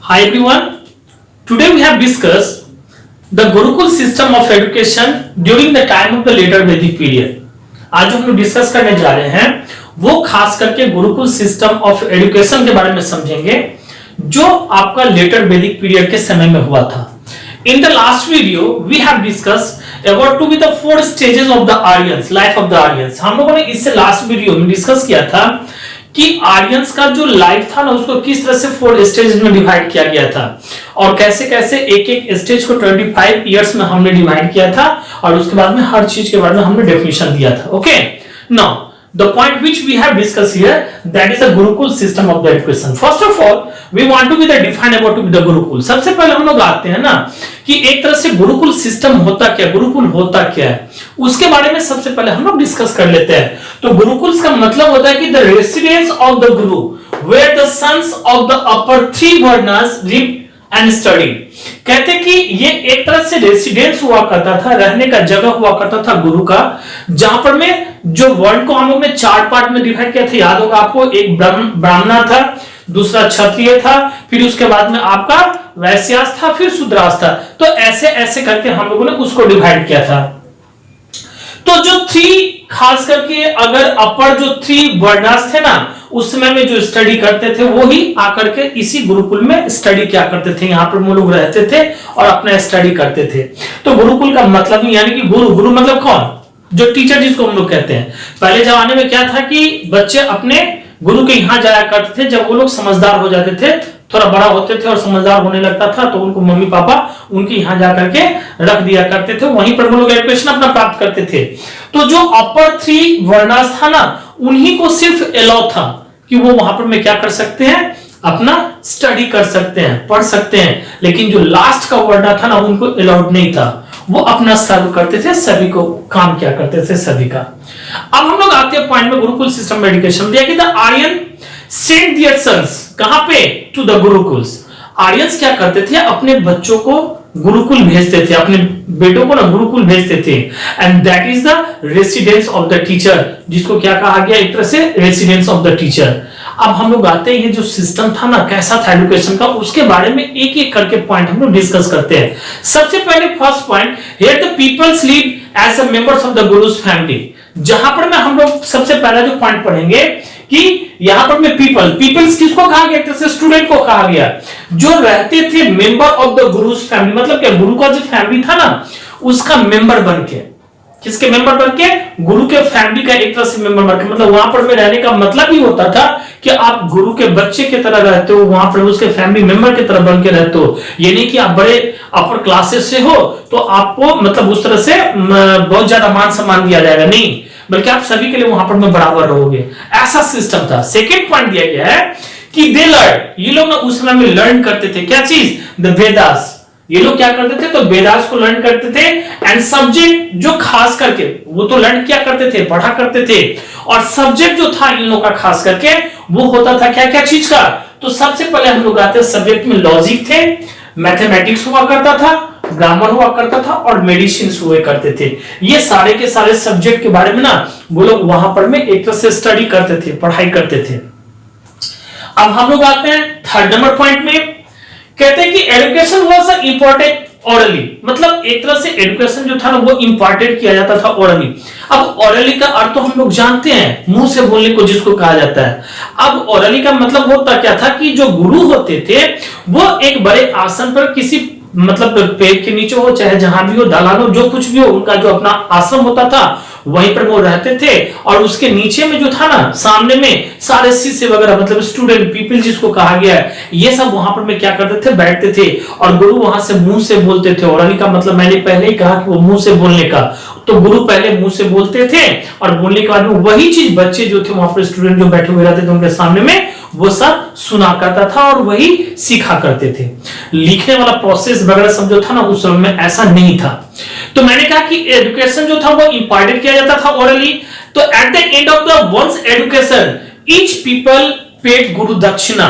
Hi everyone. Today we have discussed the Gurukul system of education during the time of the later Vedic period. आज हम लोग discuss करने जा रहे हैं वो खास करके गुरुकुल सिस्टम ऑफ एजुकेशन के बारे में समझेंगे जो आपका लेटर वैदिक पीरियड के समय में हुआ था. In the last video we have discussed about to be the four stages of the Aryans, life of the Aryans. हम लोगों ने इससे लास्ट वीडियो में डिस्कस किया था कि आर्यंस का जो लाइफ था ना उसको किस तरह से 4 स्टेज में डिवाइड किया गया था और कैसे कैसे एक एक स्टेज को 25 इयर्स में हमने डिवाइड किया था और उसके बाद में हर चीज के बारे में हमने डेफिनेशन दिया था. Okay, now the point which we have discussed here, that is a gurukul system of the education. First of all we want to be the define about to be the gurukul. सबसे पहले हम लोग आते हैं ना कि एक तरह से गुरुकुल सिस्टम होता क्या, गुरुकुल होता क्या है, उसके बारे में सबसे पहले हम लोग डिस्कस कर लेते हैं. तो गुरुकुल का मतलब होता है कि the residence of the guru where the sons of the upper 3 varnas live and study. कहते कि ये एक तरह से रेसिडेंस हुआ करता था, रहने का जगह हुआ करता था गुरु का, जहां पर में जो वर्ल्ड को हम लोग ने 4 पार्ट में डिवाइड किया था. याद होगा आपको, एक ब्राह्मण था, दूसरा क्षत्रिय था, फिर उसके बाद में आपका वैश्यास था, फिर शूद्रास था. तो ऐसे ऐसे करके हम लोगों ने उसको डिवाइड किया था. तो जो 3 खास करके अगर अपर जो 3 वर्णास थे ना उस समय में जो स्टडी करते थे वो ही आकर के इसी गुरुकुल में स्टडी क्या करते थे, यहाँ पर वो लोग रहते थे और अपना स्टडी करते थे. तो गुरुकुल का मतलब यानी कि गुरु मतलब कौन, जो टीचर जिसको हम लोग कहते हैं. पहले जमाने में क्या था कि बच्चे अपने गुरु के यहाँ जाया करते थे. जब वो लोग समझदार हो जाते थे, थोड़ा बड़ा होते थे और समझदार होने लगता था तो उनको मम्मी पापा उनके यहाँ जाकर के रख दिया करते थे, वहीं पर वो लोग एजुकेशन अपना प्राप्त करते थे. तो जो अपर 3 वर्णास था ना उन्हीं को सिर्फ अलाउ था कि वो वहां पर में क्या कर सकते हैं, अपना स्टडी कर सकते हैं, पढ़ सकते हैं. लेकिन जो लास्ट का वर्णा था ना उनको अलाउड नहीं था, वो अपना सर्व करते थे, सभी को काम किया करते थे सभी का. अब हम लोग आते हैं पॉइंट में गुरुकुल सिस्टम में एजुकेशन दिया कि the Aryan sent their sons कहां पे, टू द गुरुकुल्स. आर्यंस क्या करते थे, अपने बच्चों को गुरुकुल भेजते थे, अपने बेटों को ना गुरुकुल भेजते थे. And that is the residence of the teacher, जिसको क्या कहा गया, एक तरह से रेसिडेंस ऑफ द टीचर. अब हम लोग आते हैं ये जो सिस्टम था ना कैसा था एजुकेशन का, उसके बारे में एक एक करके पॉइंट हम लोग डिस्कस करते हैं. सबसे पहले first point, here the peoples live as the members of the guru's family. जहां पर मैं हम लोग सबसे पहला जो पॉइंट पढ़ेंगे कि यहां पर में पीपल्स किसको कहा गया, एक तरह से स्टूडेंट को कहा गया, जो रहते थे member of the guru's family. मतलब क्या, गुरु का जो फैमिली था ना उसका मेंबर बन के, किसके मेंबर बन के, गुरु के फैमिली का एक तरह से मेंबर बन के. मतलब वहां पर में रहने का मतलब ही होता था कि आप गुरु के बच्चे की तरह रहते हो, वहां पर उसके फैमिली मेंबर की तरह बन के रहते हो. ये नहीं कि आप बड़े अपर क्लासेस से हो तो आपको मतलब उस तरह से बहुत ज्यादा मान सम्मान दिया जाएगा, नहीं, बल्कि आप सभी के लिए वहां पर में बराबर रहोगे. ऐसा सिस्टम था. सेकेंड पॉइंट दिया गया है कि दे लर्न, ये लोग ना उस समय में लर्न करते थे क्या चीज, द वेदास. ये लोग क्या करते थे, तो वेदास को लर्न करते थे. एंड सब्जेक्ट जो खास करके वो तो लर्न क्या करते थे, पढ़ा करते थे. और सब्जेक्ट जो था इन लोगों का खास करके वो होता था क्या क्या चीज का. तो सबसे पहले हम लोग आते हैं सब्जेक्ट में लॉजिक थे, मैथमेटिक्स हुआ करता था, ग्रामर हुआ करता था और मेडिसिन हुए करते थे. ये सारे के सारे सब्जेक्ट के बारे में ना वो लोग वहां पर में एक तरह से स्टडी करते थे, पढ़ाई करते थे. अब हम लोग आते हैं थर्ड नंबर पॉइंट में. कहते हैं कि एजुकेशन वाज इंपॉर्टेंट ओरली. मतलब एक तरह से एजुकेशन जो था ना वो इंपॉर्टेंट किया जाता था ओरली. अब ओरली का अर्थ तो हम लोग जानते हैं, मुंह से बोलने को जिसको कहा जाता है. अब ओरली का मतलब होता क्या था कि जो गुरु होते थे वो एक बड़े आसन पर किसी मतलब पेड़ के नीचे हो चाहे जहां भी हो, दालान हो, जो कुछ भी हो, उनका जो अपना आश्रम होता था वहीं पर वो रहते थे. और उसके नीचे में जो था ना सामने में सारे शिष्य वगैरह मतलब स्टूडेंट पीपल जिसको कहा गया है, ये सब वहां पर में क्या करते थे, बैठते थे और गुरु वहां से मुंह से बोलते थे. और का मतलब मैंने पहले ही कहा कि वो मुंह से बोलने का, तो गुरु पहले मुंह से बोलते थे और बोलने के बाद में वही चीज बच्चे जो थे वहां पर स्टूडेंट जो बैठे हुए रहते थे उनके सामने में वो सब सुना करता था और वही सीखा करते थे. लिखने वाला प्रोसेस वगैरह सब जो था ना उस समय में ऐसा नहीं था. तो मैंने कहा कि एजुकेशन जो था वो इंपॉर्टेंट किया जाता था ओरली. तो at the end of the ones education each people paid गुरु दक्षिणा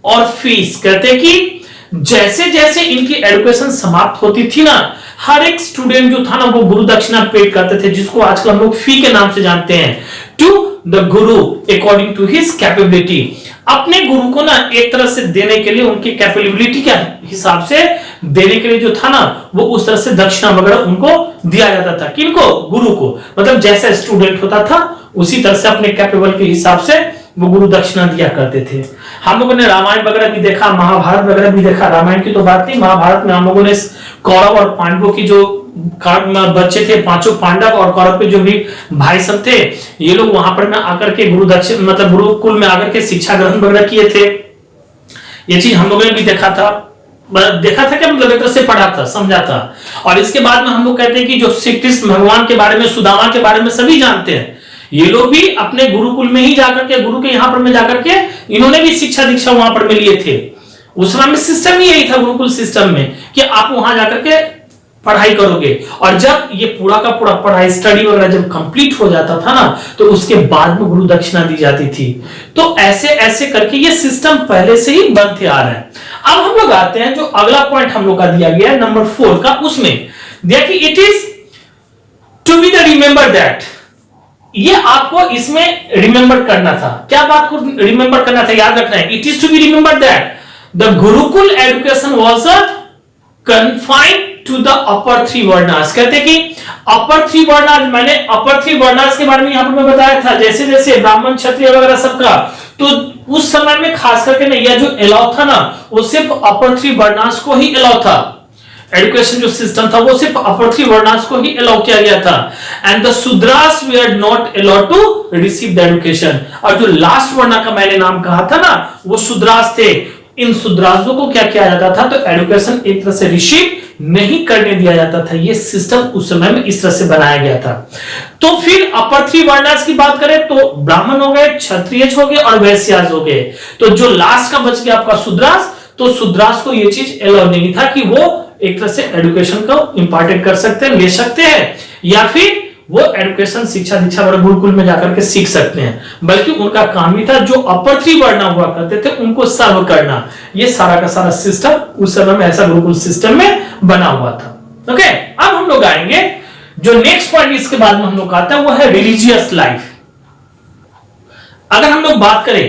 और फीस. कहते हैं कि जैसे जैसे इनकी एजुकेशन समाप्त होती थी ना हर एक स्टूडेंट जो था ना वो गुरु दक्षिणा पेड करते थे, जिसको आजकल हम लोग फी के नाम से जानते हैं, to the Guru according to his capability. अपने गुरु को ना एक तरह से देने के लिए, उनकी कैपेबिलिटी के हिसाब से देने के लिए जो था ना, वो उस तरह से दक्षिणा वगैरह उनको दिया जाता था। किनको? गुरु को। मतलब जैसा स्टूडेंट होता था उसी तरह से अपने कैपेबल के हिसाब से वो गुरु दक्षिणा दिया करते थे। हम लोगों ने रामायण वगैरह भी देखा, महाभारत वगैरह भी देखा। रामायण की तो बात नहीं, महाभारत में हम लोगों ने कौरव और पांडवों की जो बच्चे थे, पांचों पांडव और कौरव के जो भी भाई सब थे, ये लोग वहां पर में आकर के गुरु दक्षिण मतलब गुरुकुल में आकर के शिक्षा ग्रहण वगैरह किए थे। ये चीज हम लोगों ने भी देखा था क्या, मतलब एक तरह से पढ़ा था, समझा था। और इसके बाद में हम लोग कहते हैं कि जो श्री कृष्ण भगवान के बारे में, सुदामा के बारे में सभी जानते हैं। ये लोग भी अपने गुरुकुल में ही जाकर के, गुरु के यहाँ पर में जाकर के इन्होंने भी शिक्षा दीक्षा वहां पर में लिए थे। उस समय में सिस्टम ही यही था गुरुकुल सिस्टम में, कि आप वहां जाकर के पढ़ाई करोगे। और जब ये पूरा का पूरा पढ़ाई स्टडी वगैरह जब कंप्लीट हो जाता था ना, तो उसके बाद में गुरु दक्षिणा दी जाती थी। तो ऐसे ऐसे करके ये सिस्टम पहले से ही बनते आ रहा है। अब हम लोग आते हैं जो अगला पॉइंट हम लोग का दिया गया है नंबर 4 का, उसमें दिया कि it is to be the remember that. ये आपको इसमें रिमेंबर करना था। क्या बात को रिमेंबर करना था, याद रखना है। It is to be remember that the gurukul education was confined to the upper 3 varnas. कहते कि अपर 3 वर्णास, मैंने अपर 3 वर्णास के बारे में यहां पर मैं बताया था, जैसे जैसे ब्राह्मण क्षत्रिय वगैरह सबका, तो उस समय में खास करके ना यह जो अलाउ था ना, वो सिर्फ अपर 3 वर्णास को ही अलाउ था। एजुकेशन जो सिस्टम था वो सिर्फ अपर 3 वर्णास को ही अलाउ किया गया था। And the Shudras were not allowed to receive the education. और जो लास्ट वर्ण का मैंने नाम कहा था ना, वो शूद्रास थे। इन शूद्रासों को क्या किया जाता था, तो एजुकेशन एक तरह से रिसीव नहीं करने दिया जाता था। ये सिस्टम उस समय में इस तरह से बनाया गया था। तो फिर अपर 3 वर्णास की बात करें तो ब्राह्मण हो गए, क्षत्रिय हो गए और वैश्यास हो गए। तो जो लास्ट का बच गया आपका शूद्रास, तो शूद्रास को ये चीज अलाउ नहीं था कि वो एक तरह से एजुकेशन को इंपार्टेड कर सकते हैं, ले सकते हैं, या फिर वो एजुकेशन शिक्षा दीक्षा वाले गुरुकुल में जाकर के सीख सकते हैं। बल्कि उनका काम ही था जो अपर 3 वर्ण हुआ करते थे उनको सर्व करना। ये सारा का सारा सिस्टम उस समय में ऐसा गुरुकुल सिस्टम में बना हुआ था। ओके, अब हम लोग आएंगे जो नेक्स्ट पॉइंट इसके बाद में हम लोग आता है वो है रिलीजियस लाइफ। अगर हम लोग बात करें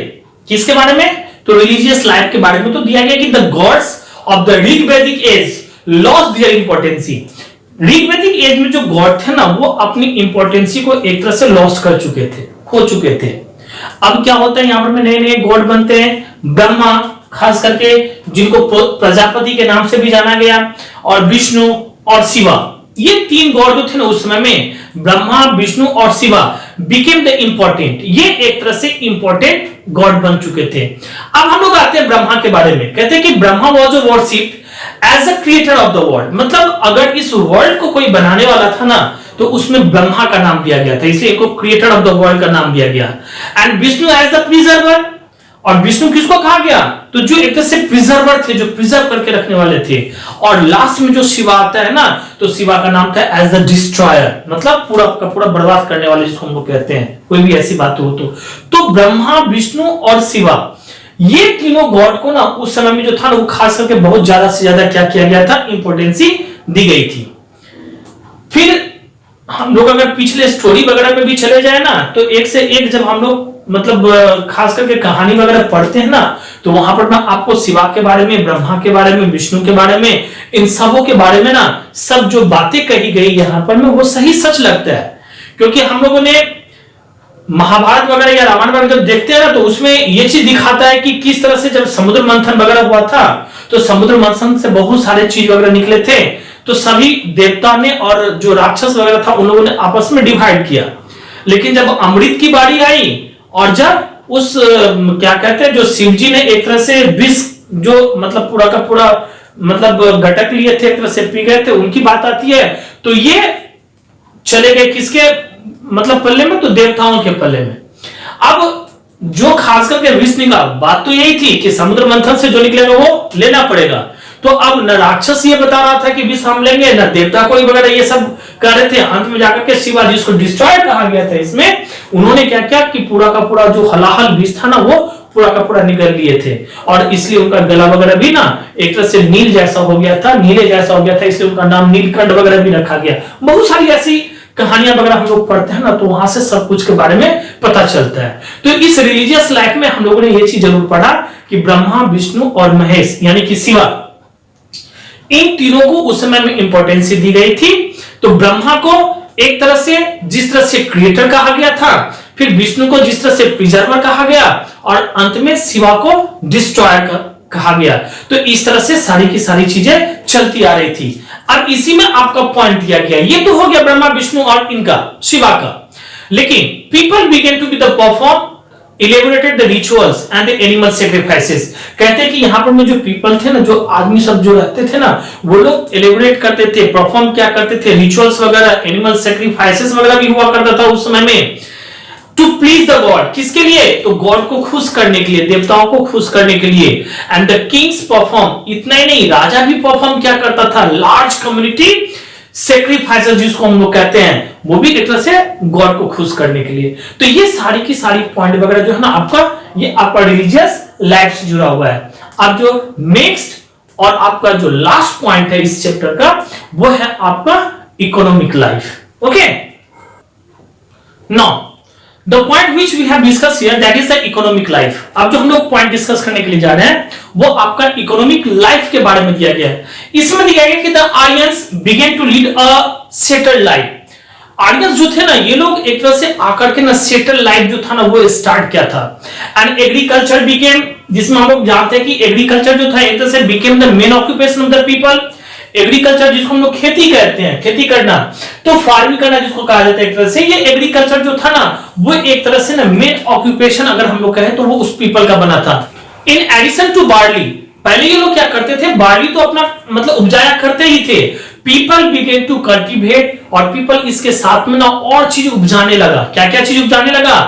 किसके बारे में, तो रिलीजियस लाइफ के बारे में, तो दिया गया कि the gods of the Rigvedic age lost their importancy. Rigvedic age में जो गॉड थे ना, वो अपनी इंपॉर्टेंसी को एक तरह से लॉस्ट कर चुके थे, खो चुके थे। अब क्या होता है, यहां पर में नए नए गॉड बनते हैं। ब्रह्मा खास करके, जिनको प्रजापति के नाम से भी जाना गया, और विष्णु और शिवा, ये 3 गॉड जो थे ना उस समय में, ब्रह्मा, विष्णु और शिवा बिकेम द इंपॉर्टेंट। ये एक तरह से इंपॉर्टेंट गॉड बन चुके थे। अब हम लोग आते हैं ब्रह्मा के बारे में। कहते हैं कि Brahma was worshipped as a creator of the world. मतलब अगर इस वर्ल्ड को कोई बनाने वाला था ना, तो उसमें ब्रह्मा का नाम दिया गया था, इसलिए इनको क्रिएटर ऑफ द वर्ल्ड का नाम दिया गया। And Vishnu as the preserver. और विष्णु किसको कहा गया, तो जो एक तरह से प्रिजर्वर थे, जो प्रिजर्व करके रखने वाले थे। और लास्ट में जो शिवा आता है ना, तो शिवा का नाम था एज द डिस्ट्रॉयर, मतलब पूरा का पूरा बर्बाद करने वाले, जिसको हम लोग कहते हैं कोई भी ऐसी बात हो तो ब्रह्मा, विष्णु और शिवा, ये तीनों गॉड को ना उस समय में जो था ना, वो खास करके बहुत ज्यादा से ज्यादा क्या किया गया था, इंपोर्टेंसी दी गई थी। फिर हम लोग अगर पिछले स्टोरी वगैरह में भी चले जाए ना, तो एक से एक जब हम लोग मतलब खास करके कहानी वगैरह पढ़ते हैं ना, तो वहां पर ना आपको शिवा के बारे में, ब्रह्मा के बारे में, विष्णु के बारे में, इन सबों के बारे में ना सब जो बातें कही गई यहाँ पर में, वो सही सच लगता है। क्योंकि हम लोगों ने महाभारत वगैरह या रामायण वगैरह जब देखते हैं ना, तो उसमें ये चीज दिखाता है कि किस तरह से जब समुद्र मंथन वगैरह हुआ था, तो समुद्र मंथन से बहुत सारे चीज वगैरह निकले थे। तो सभी देवता ने और जो राक्षस वगैरह था उन लोगों ने आपस में डिवाइड किया। लेकिन जब अमृत की बारी आई, और जब उस क्या कहते हैं, जो शिव जी ने एक तरह से विष जो मतलब पूरा का पूरा मतलब घटक लिए थे, एक तरह से पी गए थे, उनकी बात आती है, तो ये चले गए किसके मतलब पल्ले में, तो देवताओं के पल्ले में। अब जो खास करके विष निकला, बात तो यही थी कि समुद्र मंथन से जो निकलेगा वो लेना पड़ेगा। तो अब न राक्षस ये बता रहा था कि विष हम लेंगे, न देवता कोई वगैरह ये सब कर रहे थे। अंत में जाकर के शिवा, जिसको डिस्ट्रॉय कहा गया था, इसमें उन्होंने क्या किया कि पूरा का पूरा जो हलाहल विष था ना, वो पूरा का पूरा निकल लिए थे। और इसलिए उनका गला वगैरह भी ना एक तरह से नील जैसा हो गया था, नीले जैसा हो गया था, इसलिए उनका नाम नीलकंठ वगैरह भी रखा गया। बहुत सारी ऐसी कहानियां वगैरह हम लोग पढ़ते हैं ना, तो वहां से सब कुछ के बारे में पता चलता है। तो इस रिलीजियस लाइफ में हम लोगों ने ये चीज जरूर पढ़ा कि ब्रह्मा, विष्णु और महेश यानी कि शिवा, इन तीनों को उस समय में इंपॉर्टेंस दी गई थी। तो ब्रह्मा को एक तरह से जिस तरह से क्रिएटर कहा गया था, फिर विष्णु को जिस तरह से प्रिजर्वर कहा गया, और अंत में शिवा को डिस्ट्रॉयर कहा गया। तो इस तरह से सारी की सारी चीजें चलती आ रही थी। अब इसी में आपका पॉइंट दिया गया, ये तो हो गया ब्रह्मा, विष्णु और इनका, शिवा का। लेकिन people begin to be the perform elaborated the rituals and the animal sacrifices। कहते हैं कि यहां पर में जो पीपल थे ना, जो आदमी सब जो रहते थे ना, वो लोग एलिबोरेट करते थे, परफॉर्म क्या करते थे, रिचुअल्स वगैरह, एनिमल सैक्रिफाइसेस वगैरह भी हुआ करता था उस समय में, टू प्लीज द गॉड। किसके लिए? तो गॉड को खुश करने के लिए, देवताओं को खुश करने के लिए। एंड द किंग्स परफॉर्म, इतना ही नहीं, राजा भी परफॉर्म क्या करता था, लार्ज कम्युनिटी सेक्रीफाइसेस जिसको हम लोग कहते हैं, वो भी एक तरह से गॉड को खुश करने के लिए। तो ये सारी की सारी पॉइंट वगैरह जो है ना आपका, ये आपका रिलीजियस लाइफ से जुड़ा हुआ है। अब जो नेक्स्ट और आपका जो लास्ट पॉइंट है इस चैप्टर का, वो है आपका economic life. Okay, now the point which we have discuss here, that is the economic life. अब जो हम लोग पॉइंट डिस्कस करने के लिए जा रहे हैं, वो आपका इकोनॉमिक लाइफ के बारे में दिया गया है। इसमें दिया गया कि the Aryans begin to lead a settled life. Aryans जो थे ना, ये लोग एक तरह से आकर के ना सेटल लाइफ जो था ना, वो स्टार्ट किया था। एंड एग्रीकल्चर बिकेम, जिसमें हम लोग जानते हैं कि एग्रीकल्चर जो था एक तरह से became the main occupation of the people. Agriculture जिसको हम लोग खेती कहते हैं, खेती करना, तो फार्मिंग करना जिसको कहा जाता है एक तरह से, ये एग्रीकल्चर जो था ना, वो एक तरह से ना मेन ऑक्यूपेशन अगर हम लोग कहें तो वो उस पीपल का बना था। इन एडिशन टू बार्ली, पहले ये लोग क्या करते थे, बार्ली तो अपना मतलब उपजाया करते ही थे। पीपल बिगेन टू कल्टीवेट, और पीपल इसके साथ में ना और चीज उपजाने लगा। क्या क्या चीज उपजाने लगा?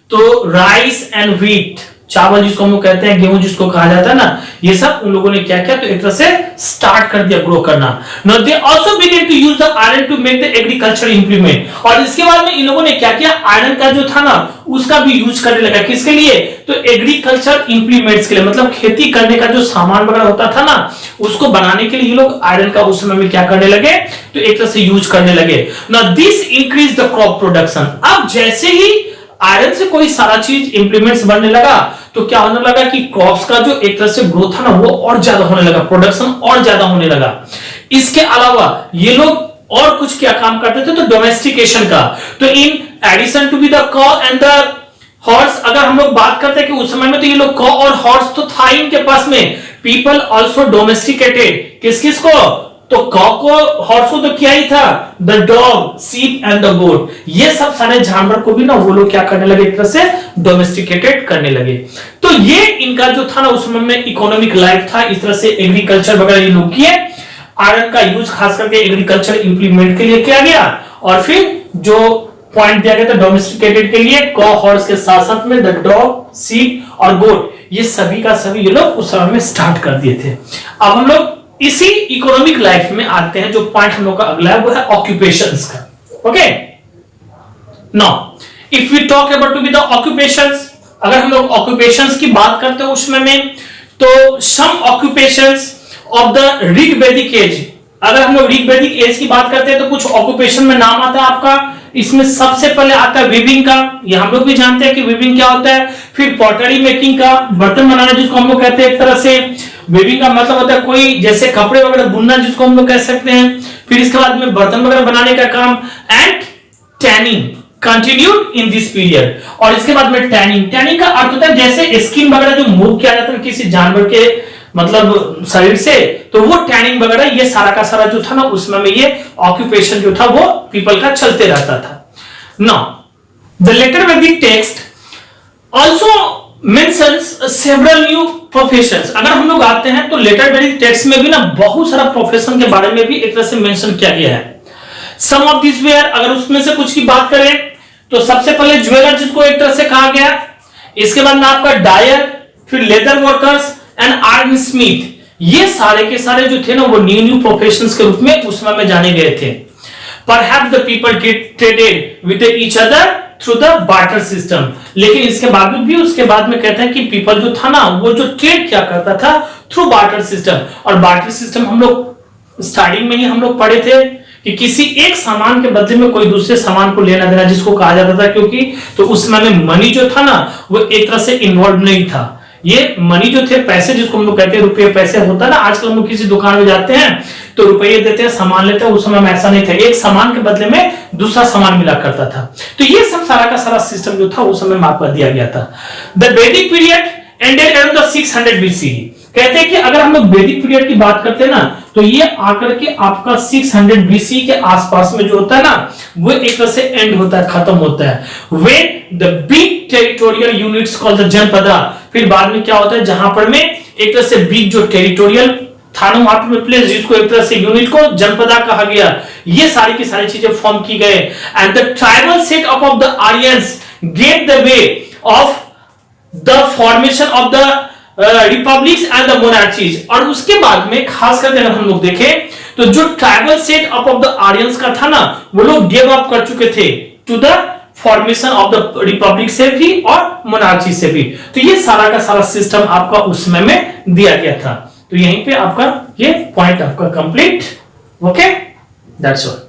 तो राइस एंड व्हीट, चावल जिसको हम लोग कहते हैं, गेहूं जिसको कहा जाता है ना, ये सब उन लोगों ने क्या किया, तो एक तरह से स्टार्ट कर दिया ग्रो करना। Now they also begin to use the iron to make the agriculture implement. और इसके बाद में इन लोगों ने क्या किया, आयरन का जो था ना, उसका भी यूज करने लगा। किसके लिए? तो एग्रीकल्चर इंप्लीमेंट्स के लिए, मतलब खेती करने का जो सामान वगैरह होता था ना, उसको बनाने के लिए ये लोग आयरन का उस समय में क्या करने लगे, तो एक तरह से यूज करने लगे। Now this increase the crop production. अब जैसे ही आयरन से कोई सारा चीज इंप्लीमेंट्स बनने लगा, तो क्या होने लगा कि क्रॉप्स का जो एक तरह से ग्रोथ था ना, वो और ज्यादा होने लगा, प्रोडक्शन और ज्यादा होने लगा। इसके अलावा ये लोग और कुछ क्या काम करते थे, तो डोमेस्टिकेशन का। तो in addition to be the cow and the horse, अगर हम लोग बात करते हैं कि उस समय में तो ये लोग कॉ और हॉर्स तो था इनके पास में, पीपल ऑल्सो डोमेस्टिकेटेड किस किस को, तो कॉ को, हॉर्स को तो क्या ही था, the dog, sheep and the goat, ये सब सारे जानवर को भी ना वो लोग क्या करने लगे, एक तरह से डोमेस्टिकेटेड करने लगे। तो ये इनका जो था ना उस समय में इकोनॉमिक लाइफ था। इस तरह से एग्रीकल्चर वगैरह ये लोग किए, आयरन का यूज खास करके एग्रीकल्चर इंप्लीमेंट के लिए किया गया, और फिर जो पॉइंट दिया गया था डोमेस्टिकेटेड के लिए, कॉ हॉर्स के साथ साथ में द डॉग, शीप और गोट, ये सभी का सभी ये लोग उस समय में स्टार्ट कर दिए थे। अब हम लोग इसी इकोनॉमिक लाइफ में आते हैं। जो पॉइंट हम लोग का अगला है वो है ऑक्यूपेशंस का। Okay, now if we talk about to be the occupations, अगर हम लोग ऑक्यूपेशंस की बात करते हैं उसमें में, तो सम ऑक्यूपेशंस ऑफ द ऋग वैदिक एज, अगर हम लोग ऋग वैदिक एज की बात करते हैं तो कुछ ऑक्यूपेशन में नाम आता है आपका। इसमें सबसे पहले आता है वीविंग का, ये हम लोग भी जानते हैं कि वीविंग क्या होता है। फिर पॉटरी मेकिंग का, बर्तन बनाना जिसको हम लोग कहते हैं एक तरह से। वीविंग का मतलब होता है कोई जैसे कपड़े वगैरह बुनना जिसको हम लोग कह सकते हैं। फिर इसके बाद में बर्तन वगैरह बनाने का काम। And tanning continued in this period, और इसके बाद में टैनिंग, टैनिंग का अर्थ होता है जैसे स्किन वगैरह जो मूव किया जाता है किसी जानवर के मतलब शरीर से, तो वो टैनिंग वगैरह ये सारा का सारा जो था ना उसमें में ये ऑक्यूपेशन जो था वो पीपल का चलते रहता था। नाउ द लेटर वैदिक text also mentions several new professions. अगर हम लोग आते हैं तो लेटर वैदिक टेक्स्ट में भी ना बहुत सारा प्रोफेशन के बारे में भी एक तरह से मेंशन किया गया है। सम ऑफ दिस वेयर, अगर उसमें से कुछ की बात करें तो सबसे पहले ज्वेलर जिसको एक तरह से कहा गया, इसके बाद में आपका डायर, फिर leather workers and iron Smith, ये सारे के सारे जो थे ना वो न्यू न्यू प्रोफेशंस के रूप में उस समय में जाने गए थे। Perhaps the people traded with each other through the barter system, लेकिन इसके बावजूद भी उसके बाद में कहते हैं कि पीपल जो था ना वो जो ट्रेड क्या करता था थ्रू बार्टर सिस्टम। और बार्टर सिस्टम हम लोग स्टार्टिंग में ही हम लोग पढ़े थे कि किसी एक सामान के बदले में कोई दूसरे सामान को लेना देना, जिसको कहा जाता था, क्योंकि तो उस समय में मनी जो था ना वो एक तरह से इन्वॉल्व नहीं था। ये मनी जो थे, पैसे जिसको हम लोग कहते हैं रुपये पैसे होता है ना, आजकल हम लोग किसी दुकान में जाते हैं तो रुपये देते हैं, सामान लेते हैं, उस समय में ऐसा नहीं था, एक सामान के बदले में दूसरा सामान मिला करता था। तो ये सब सारा का सारा सिस्टम जो था उस समय में आपको दिया गया था। द वैदिक period ended around the 600 BCE। कहते हैं कि अगर हम लोग वैदिक पीरियड की बात करते हैं ना तो ये आकर के आपका 600 BCE के आसपास में जो होता है ना वो एक तरह से एंड होता है, खत्म होता है। When the big territorial units called the जनपदा, फिर बाद में क्या होता है, जहां पर में एक तरह से बिग जो टेरिटोरियल था ना वहां पे प्लेस, जिसको एक तरह से यूनिट को जनपदा कहा गया, ये सारी की सारी चीजें फॉर्म की गए। And the tribal set of the Aryans get the way of the formation of the republics and the monarchies. और उसके बाद में खास करके अगर हम लोग देखें तो जो tribal set of the Aryans का था ना वो लोग गिव अप कर चुके थे to the formation of the republic से भी और मोनार्ची से भी। तो ये सारा का सारा सिस्टम आपका उस समय में दिया गया था। तो यहीं पे आपका ये पॉइंट आपका कंप्लीट। Okay, that's all.